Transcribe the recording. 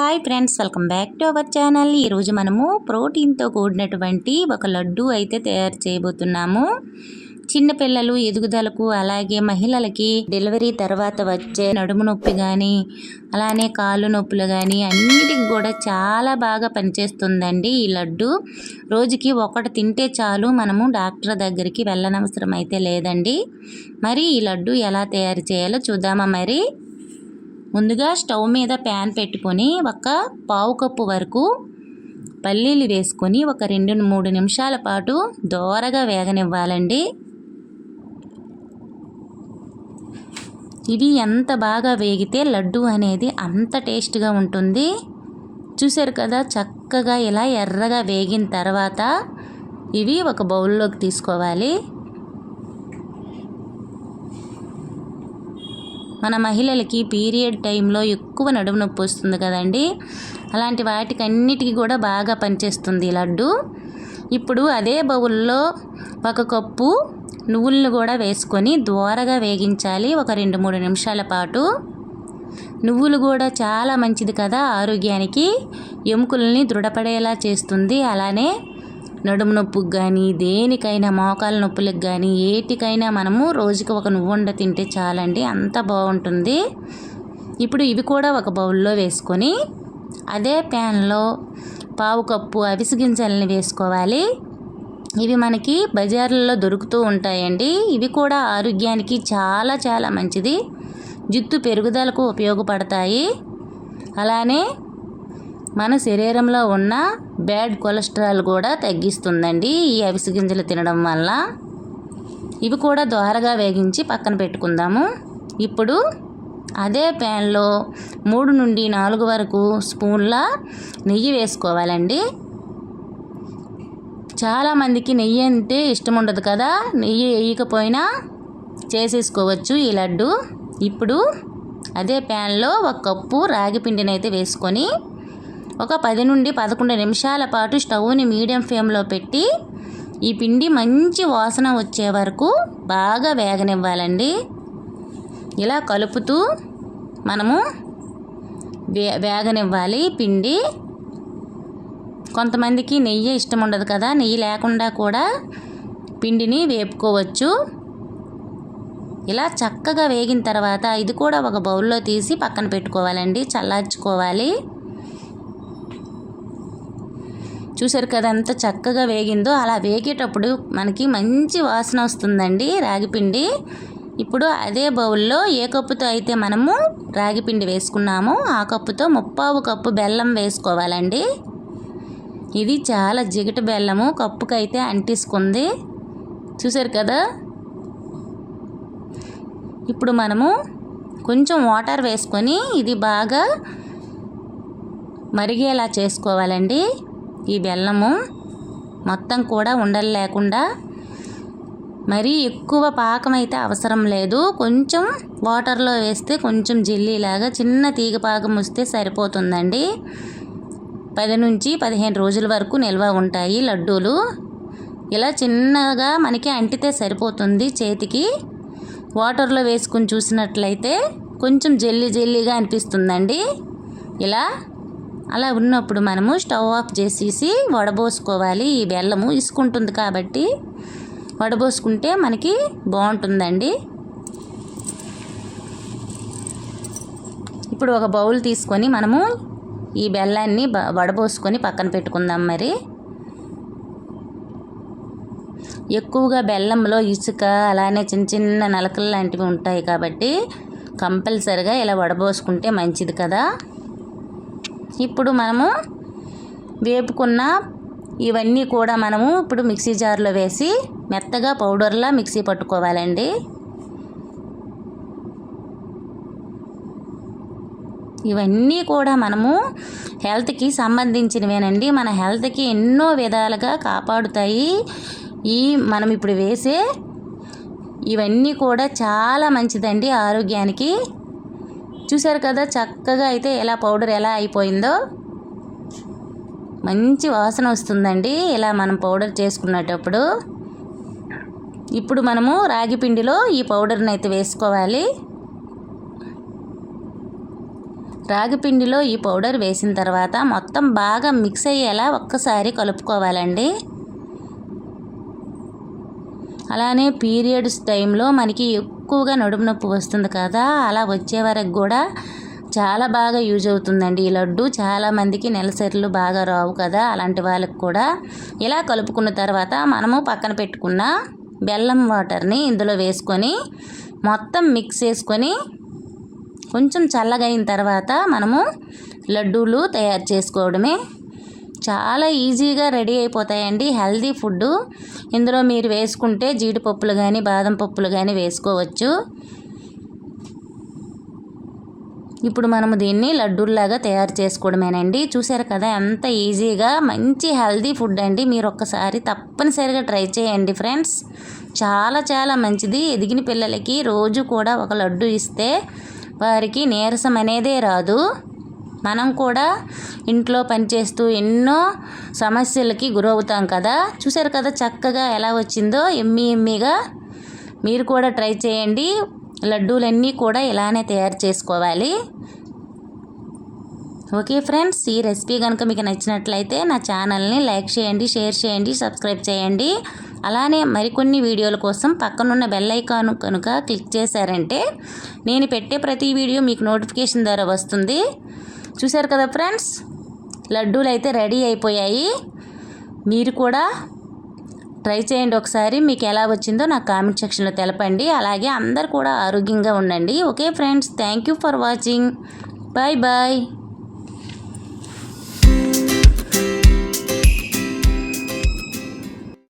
Hi friends, welcome back to our channel. ఈరోజు మనము ప్రోటీన్తో కూడినటువంటి ఒక లడ్డు అయితే తయారు చేయబోతున్నాము. చిన్నపిల్లలు ఎదుగుదలకు, అలాగే మహిళలకి డెలివరీ తర్వాత వచ్చే నడుము నొప్పి కానీ, అలానే కాళ్ళు నొప్పులు కానీ అన్నిటికి కూడా చాలా బాగా పనిచేస్తుందండి ఈ లడ్డు. రోజుకి ఒకటి తింటే చాలు, మనము డాక్టర్ దగ్గరికి వెళ్ళనవసరం అయితే లేదండి. మరి ఈ లడ్డు ఎలా తయారు చేయాలో చూద్దామా. మరి ముందుగా స్టవ్ మీద ప్యాన్ పెట్టుకొని ఒక పావు కప్పు వరకు పల్లీలు వేసుకొని ఒక 2-3 నిమిషాల పాటు దోరగా వేగనివ్వాలండి. ఇవి ఎంత బాగా వేగితే లడ్డు అనేది అంత టేస్ట్గా ఉంటుంది. చూసారు కదా, చక్కగా ఇలా ఎర్రగా వేగిన తర్వాత ఇవి ఒక బౌల్లోకి తీసుకోవాలి. మన మహిళలకి పీరియడ్ టైంలో ఎక్కువ నడుము నొప్పి వస్తుంది కదండి, అలాంటి వాటికి అన్నిటికీ కూడా బాగా పనిచేస్తుంది ఈ లడ్డు. ఇప్పుడు అదే బౌల్లో ఒక కప్పు నువ్వులను కూడా వేసుకొని దోరగా వేగించాలి ఒక 2-3 నిమిషాల పాటు. నువ్వులు కూడా చాలా మంచిది కదా ఆరోగ్యానికి, ఎముకల్ని దృఢపడేలా చేస్తుంది. అలానే నడుము నొప్పికి కానీ, దేనికైనా, మోకాల నొప్పులకు కానీ, ఏటికైనా మనము రోజుకి ఒక నువ్వుండ తింటే చాలండి, అంత బాగుంటుంది. ఇప్పుడు ఇవి కూడా ఒక బౌల్లో వేసుకొని అదే ప్యాన్లో పావు కప్పు అవిసె గింజల్ని వేసుకోవాలి. ఇవి మనకి బజార్లలో దొరుకుతూ ఉంటాయండి. ఇవి కూడా ఆరోగ్యానికి చాలా చాలా మంచిది, జుట్టు పెరుగుదలకు ఉపయోగపడతాయి. అలానే మన శరీరంలో ఉన్న బ్యాడ్ కొలెస్ట్రాల్ కూడా తగ్గిస్తుందండి ఈ అవిసె గింజలు తినడం వల్ల. ఇవి కూడా దోరగా వేగించి పక్కన పెట్టుకుందాము. ఇప్పుడు అదే ప్యాన్లో 3-4 వరకు స్పూన్ల నెయ్యి వేసుకోవాలండి. చాలామందికి నెయ్యి అంటే ఇష్టం ఉండదు కదా, నెయ్యి వేయకపోయినా చేసేసుకోవచ్చు ఈ లడ్డు. ఇప్పుడు అదే ప్యాన్లో 1 కప్పు రాగి పిండిని అయితే వేసుకొని ఒక 10-11 నిమిషాల పాటు స్టవ్ని మీడియం ఫ్లేమ్లో పెట్టి ఈ పిండి మంచి వాసన వచ్చే వరకు బాగా వేగనివ్వాలండి. ఇలా కలుపుతూ మనము వేగనివ్వాలి పిండి. కొంతమందికి నెయ్యి ఇష్టం ఉండదు కదా, నెయ్యి లేకుండా కూడా పిండిని వేపుకోవచ్చు. ఇలా చక్కగా వేగిన తర్వాత ఇది కూడా ఒక బౌల్లో తీసి పక్కన పెట్టుకోవాలండి, చల్లార్చుకోవాలి. చూసారు కదా ఎంత చక్కగా వేగిందో. అలా వేగేటప్పుడు మనకి మంచి వాసన వస్తుందండి రాగిపిండి. ఇప్పుడు అదే బౌల్లో ఏ కప్పుతో అయితే మనము రాగిపిండి వేసుకున్నామో ఆ కప్పుతో 3/4 కప్పు బెల్లం వేసుకోవాలండి. ఇది చాలా జిగట బెల్లము, కప్పుకైతే అంటిసుకుంది. చూసారు కదా. ఇప్పుడు మనము కొంచెం వాటర్ వేసుకొని ఇది బాగా మరిగేలా చేసుకోవాలండి. ఈ బెల్లము మొత్తం కూడా ఉండలు లేకుండా. మరీ ఎక్కువ పాకం అయితే అవసరం లేదు, కొంచెం వాటర్లో వేస్తే కొంచెం జెల్లీలాగా చిన్న తీగ పాకం వస్తే సరిపోతుందండి. 10-15 రోజుల వరకు నిల్వ ఉంటాయి లడ్డూలు. ఇలా చిన్నగా మనకి అంటితే సరిపోతుంది చేతికి. వాటర్లో వేసుకుని చూసినట్లయితే కొంచెం జెల్లీగా అనిపిస్తుందండి. అలా ఉన్నప్పుడు మనము స్టవ్ ఆఫ్ చేసేసి వడబోసుకోవాలి. ఈ బెల్లము ఇసుకుంటుంది కాబట్టి వడబోసుకుంటే మనకి బాగుంటుందండి. ఇప్పుడు ఒక బౌల్ తీసుకొని మనము ఈ బెల్లాన్ని వడబోసుకొని పక్కన పెట్టుకుందాం. మరి ఎక్కువగా బెల్లంలో ఇసుక, అలానే చిన్న చిన్న నలకలు లాంటివి ఉంటాయి కాబట్టి కంపల్సరిగా ఇలా వడబోసుకుంటే మంచిది కదా. ఇప్పుడు మనము వేపుకున్న ఇవన్నీ కూడా మనము ఇప్పుడు మిక్సీ జార్లో వేసి మెత్తగా పౌడర్లా మిక్సీ పట్టుకోవాలండి. ఇవన్నీ కూడా మనము హెల్త్కి సంబంధించినవేనండి. మన హెల్త్కి ఎన్నో విధాలుగా కాపాడుతాయి మనం ఇప్పుడు వేసే ఇవన్నీ కూడా చాలా మంచిదండి ఆరోగ్యానికి. చూసారు కదా చక్కగా అయితే ఎలా పౌడర్ ఎలా అయిపోయిందో, మంచి వాసన వస్తుందండి ఇలా మనం పౌడర్ చేసుకునేటప్పుడు. ఇప్పుడు మనము రాగి పిండిలో ఈ పౌడర్ని అయితే వేసుకోవాలి. రాగి పిండిలో ఈ పౌడర్ వేసిన తర్వాత మొత్తం బాగా మిక్స్ అయ్యేలా ఒక్కసారి కలుపుకోవాలండి. అలానే పీరియడ్స్ టైంలో మనకి ఎక్కువగా నడుము నొప్పి వస్తుంది కదా, అలా వచ్చే వరకు కూడా చాలా బాగా యూజ్ అవుతుందండి ఈ లడ్డు. చాలామందికి నెలసరిలు బాగా రావు కదా, అలాంటి వాళ్ళకి కూడా ఇలా కలుపుకున్న తర్వాత మనము పక్కన పెట్టుకున్న బెల్లం వాటర్ని ఇందులో వేసుకొని మొత్తం మిక్స్ చేసుకొని కొంచెం చల్లగా అయిన తర్వాత మనము లడ్డూలు తయారు చేసుకోవడమే. చాలా ఈజీగా రెడీ అయిపోతాయండి. Healthy food. ఇందులో మీరు వేసుకుంటే జీడిపప్పులు కానీ బాదం పప్పులు కానీ వేసుకోవచ్చు. ఇప్పుడు మనము దీన్ని లడ్డూల్లాగా తయారు చేసుకోవడమేనండి. చూసారు కదా ఎంత ఈజీగా, మంచి హెల్దీ ఫుడ్ అండి. మీరు ఒక్కసారి తప్పనిసరిగా ట్రై చేయండి ఫ్రెండ్స్. చాలా చాలా మంచిది. ఎదిగిన పిల్లలకి రోజు కూడా ఒక లడ్డు ఇస్తే వారికి నీరసం అనేదే రాదు. మనం కూడా ఇంట్లో పనిచేస్తూ ఎన్నో సమస్యలకి గురవుతాం కదా. చూసారు కదా చక్కగా ఎలా వచ్చిందో, ఎమ్మీగా. మీరు కూడా ట్రై చేయండి. లడ్డూలన్నీ కూడా ఇలానే తయారు చేసుకోవాలి. ఓకే ఫ్రెండ్స్, ఈ రెసిపీ కనుక మీకు నచ్చినట్లయితే నా ఛానల్ని లైక్ చేయండి, షేర్ చేయండి, సబ్స్క్రైబ్ చేయండి. అలానే మరికొన్ని వీడియోల కోసం పక్కనున్న బెల్ ఐకాన్ కనుక క్లిక్ చేశారంటే నేను పెట్టే ప్రతి వీడియో మీకు నోటిఫికేషన్ ద్వారా వస్తుంది. చూశారు కదా ఫ్రెండ్స్, లడ్డూలు అయితే రెడీ అయిపోయాయి. మీరు కూడా ట్రై చేయండి ఒకసారి. మీకు ఎలా వచ్చిందో నాకు కామెంట్ సెక్షన్లో తెలపండి. అలాగే అందరు కూడా ఆరోగ్యంగా ఉండండి. Okay friends, thank you for watching. Bye bye.